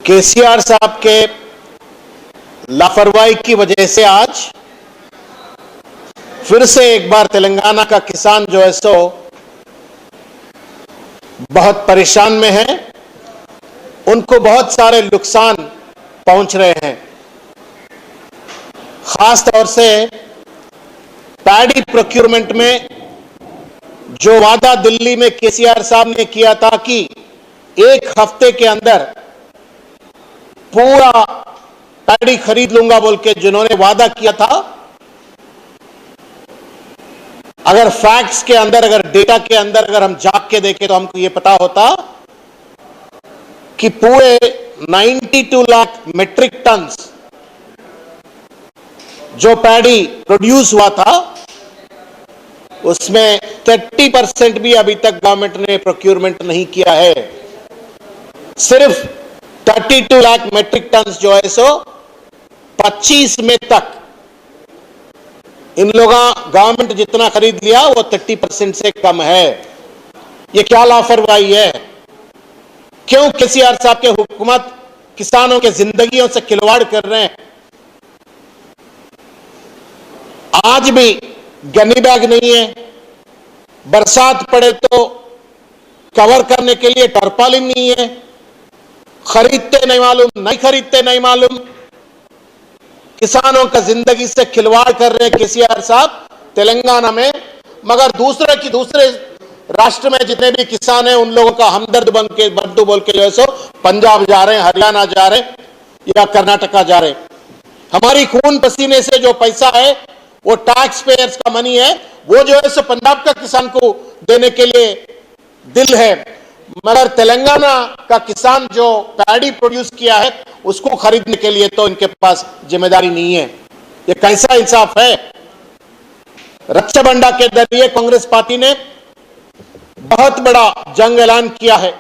केसीआर साहब के लापरवाही की वजह से आज फिर से एक बार तेलंगाना का किसान जो है सो बहुत परेशान में है। उनको बहुत सारे नुकसान पहुंच रहे हैं। खास तौर से पैडी प्रोक्योरमेंट में जो वादा दिल्ली में केसीआर साहब ने किया था कि एक हफ्ते के अंदर पूरा पैडी खरीद लूंगा बोल के जिन्होंने वादा किया था, अगर फैक्ट्स के अंदर, अगर डेटा के अंदर अगर हम जाग के देखें तो हमको यह पता होता कि पूरे 92 लाख मेट्रिक टन्स जो पैडी प्रोड्यूस हुआ था उसमें 30% भी अभी तक गवर्नमेंट ने प्रोक्योरमेंट नहीं किया है। सिर्फ 32 लाख मेट्रिक टन्स जो है सो 25 में तक इन लोगों गवर्नमेंट जितना खरीद लिया वो 30% से कम है। ये क्या लापरवाही है? क्यों केसीआर साहब के हुकूमत किसानों के जिंदगियों से खिलवाड़ कर रहे हैं? आज भी गनी बैग नहीं है, बरसात पड़े तो कवर करने के लिए टर्पालिन नहीं है, खरीदते नहीं मालूम, नहीं खरीदते नहीं मालूम। किसानों का जिंदगी से खिलवाड़ कर रहे हैं केसीआर साहब तेलंगाना में, मगर दूसरे राष्ट्र में जितने भी किसान हैं उन लोगों का हमदर्द बंधु बोल के जो है सो पंजाब जा रहे हैं, हरियाणा जा रहे हैं या कर्नाटका जा रहे हैं। हमारी खून पसीने से जो पैसा है वो टैक्स पेयर्स का मनी है, वो जो है सो पंजाब का किसान को देने के लिए दिल है, मगर तेलंगाना का किसान जो पैडी प्रोड्यूस किया है उसको खरीदने के लिए तो इनके पास जिम्मेदारी नहीं है। ये कैसा इंसाफ है? रक्षाबंधा के जरिए कांग्रेस पार्टी ने बहुत बड़ा जंग ऐलान किया है।